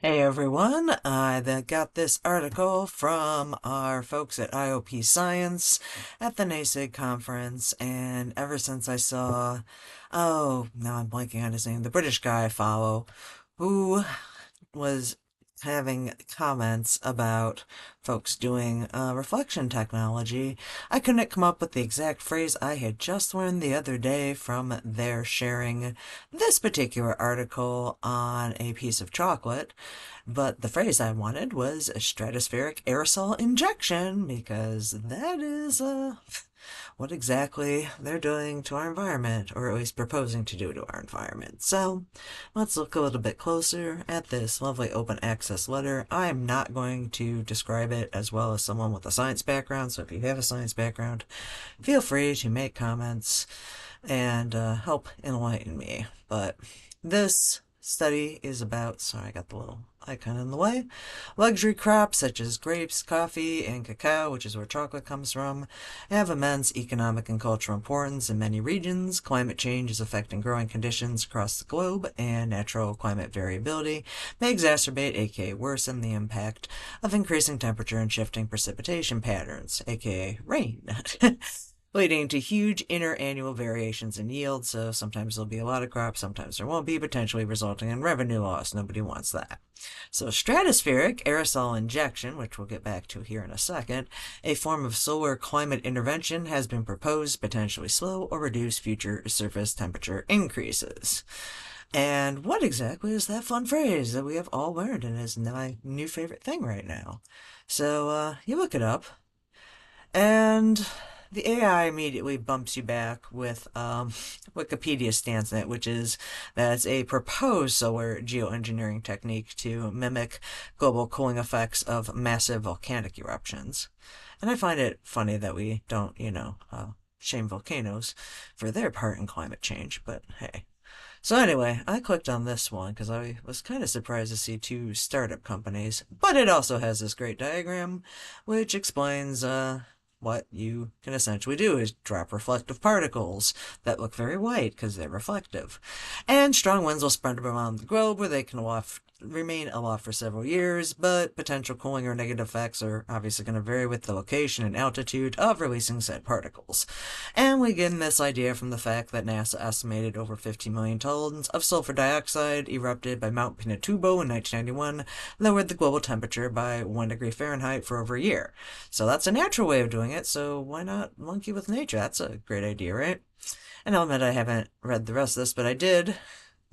Hey everyone, I got this article from our folks at IOP Science at the NASIG conference, and ever since I saw, oh, now I'm blanking on his name, the British guy I follow, who was having comments about folks doing reflection technology, I couldn't come up with the exact phrase I had just learned the other day from their sharing this particular article on a piece of chocolate. But the phrase I wanted was a stratospheric aerosol injection, because that is what exactly they're doing to our environment, or at least proposing to do to our environment. So let's look a little bit closer at this lovely open access letter. I'm not going to describe it as well as someone with a science background, so if you have a science background, feel free to make comments and help enlighten me. But this study is about, sorry, I got the little icon in the way, luxury crops such as grapes, coffee, and cacao, which is where chocolate comes from, have immense economic and cultural importance in many regions. Climate change is affecting growing conditions across the globe, and natural climate variability may exacerbate, aka worsen, the impact of increasing temperature and shifting precipitation patterns, aka rain. Leading to huge interannual variations in yield. So sometimes there'll be a lot of crops, sometimes there won't be, potentially resulting in revenue loss. Nobody wants that. So stratospheric aerosol injection, which we'll get back to here in a second, a form of solar climate intervention, has been proposed to potentially slow or reduce future surface temperature increases. And what exactly is that fun phrase that we have all learned and is my new favorite thing right now? So you look it up, and the AI immediately bumps you back with Wikipedia stance on it, which is that it's a proposed solar geoengineering technique to mimic global cooling effects of massive volcanic eruptions. And I find it funny that we don't, shame volcanoes for their part in climate change, but hey. So anyway, I clicked on this one because I was kind of surprised to see two startup companies, but it also has this great diagram which explains what you can essentially do is drop reflective particles that look very white because they're reflective. And strong winds will spread them around the globe where they can remain aloft for several years, but potential cooling or negative effects are obviously going to vary with the location and altitude of releasing said particles. And we get this idea from the fact that NASA estimated over 15 million tons of sulfur dioxide erupted by Mount Pinatubo in 1991 lowered the global temperature by 1 degree Fahrenheit for over a year. So that's a natural way of doing it, so why not monkey with nature? That's a great idea, right? And I'll admit I haven't read the rest of this, but I did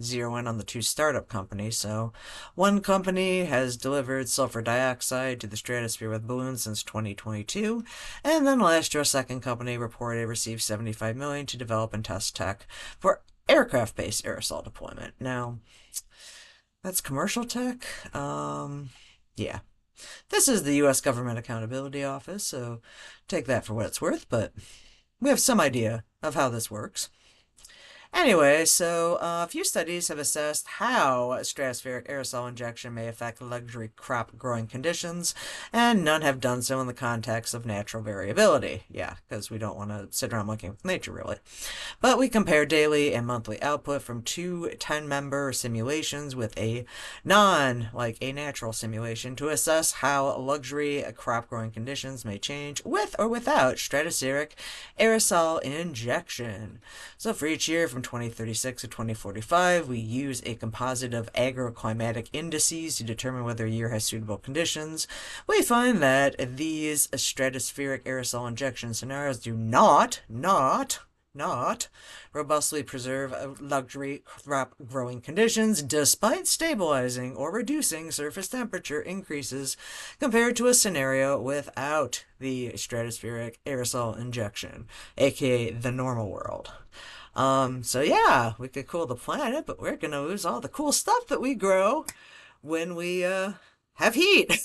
zero in on the two startup companies. So one company has delivered sulfur dioxide to the stratosphere with balloons since 2022, and then last year a second company reported it received 75 million to develop and test tech for aircraft-based aerosol deployment. Now, that's commercial tech. Yeah. This is the U.S. Government Accountability Office, so take that for what it's worth, but we have some idea of how this works. Anyway, so a few studies have assessed how stratospheric aerosol injection may affect luxury crop growing conditions, and none have done so in the context of natural variability. Yeah, because we don't want to sit around looking with nature, really. But we compare daily and monthly output from two 10-member simulations with a a natural simulation to assess how luxury crop growing conditions may change with or without stratospheric aerosol injection. So for each year from 2036 to 2045, we use a composite of agroclimatic indices to determine whether a year has suitable conditions. We find that these stratospheric aerosol injection scenarios do not robustly preserve luxury crop growing conditions despite stabilizing or reducing surface temperature increases compared to a scenario without the stratospheric aerosol injection, aka the normal world. So yeah, we could cool the planet, but we're gonna lose all the cool stuff that we grow when we have heat.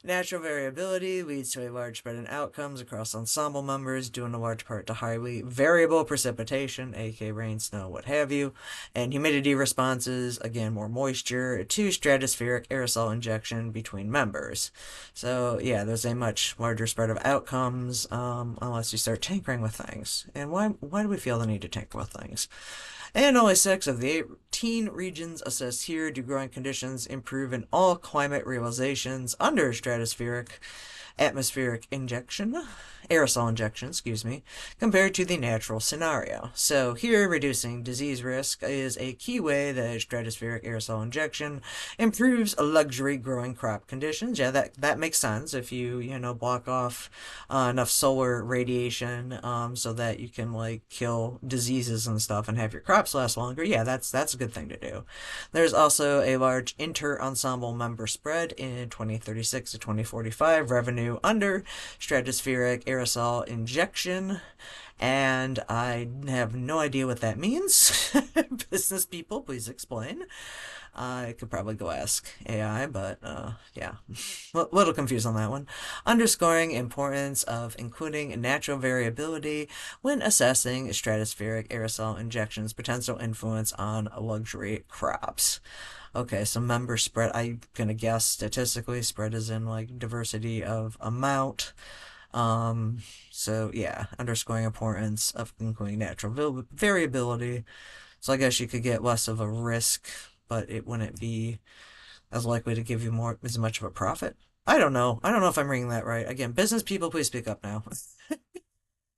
Natural variability leads to a large spread in outcomes across ensemble members, due in a large part to highly variable precipitation, aka rain, snow, what have you, and humidity responses, again more moisture, to stratospheric aerosol injection between members. So yeah, there's a much larger spread of outcomes unless you start tinkering with things. And why do we feel the need to tinker with things? And only 6 of the 18 regions assessed here do growing conditions improve in all climate realizations under stratospheric atmospheric injection, aerosol injection, excuse me, compared to the natural scenario. So here, reducing disease risk is a key way that stratospheric aerosol injection improves luxury growing crop conditions. Yeah, that makes sense if you block off enough solar radiation so that you can like kill diseases and stuff and have your crops last longer. Yeah, that's a good thing to do. There's also a large inter-ensemble member spread in 2036 to 2045 revenue under stratospheric aerosol injection, and I have no idea what that means. Business people, please explain. I could probably go ask AI, but yeah, a little confused on that one. Underscoring importance of including natural variability when assessing stratospheric aerosol injections' potential influence on luxury crops. Okay, so member spread, I'm gonna guess statistically spread is in like diversity of amount. Um, so yeah, underscoring importance of including natural variability. So I guess you could get less of a risk, but it wouldn't be as likely to give you more as much of a profit. I don't know. I don't know if I'm reading that right. Again, business people, please speak up now.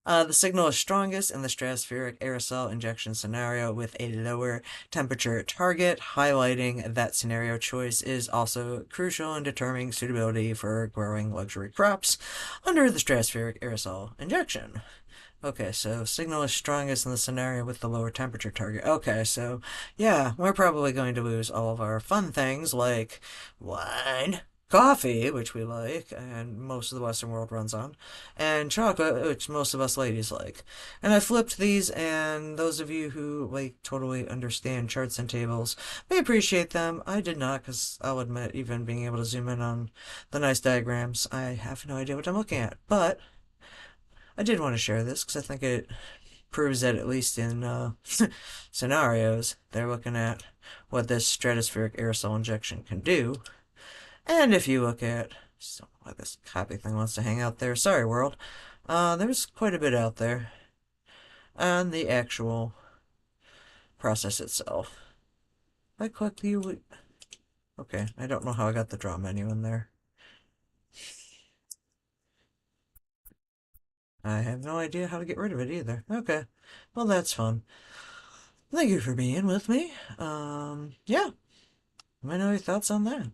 The signal is strongest in the stratospheric aerosol injection scenario with a lower temperature target, highlighting that scenario choice is also crucial in determining suitability for growing luxury crops under the stratospheric aerosol injection. Okay, so signal is strongest in the scenario with the lower temperature target. Okay, so yeah, we're probably going to lose all of our fun things like wine, coffee, which we like, and most of the Western world runs on, and chocolate, which most of us ladies like. And I flipped these, and those of you who like totally understand charts and tables may appreciate them. I did not, because I'll admit, even being able to zoom in on the nice diagrams, I have no idea what I'm looking at. But I did want to share this because I think it proves that at least in scenarios, they're looking at what this stratospheric aerosol injection can do. And if you look at, so why this copy thing wants to hang out there. Sorry, world. There's quite a bit out there on the actual process itself. If I click you, okay. I don't know how I got the draw menu in there. I have no idea how to get rid of it either. Okay, well that's fun. Thank you for being with me. Yeah. Let me know your thoughts on that.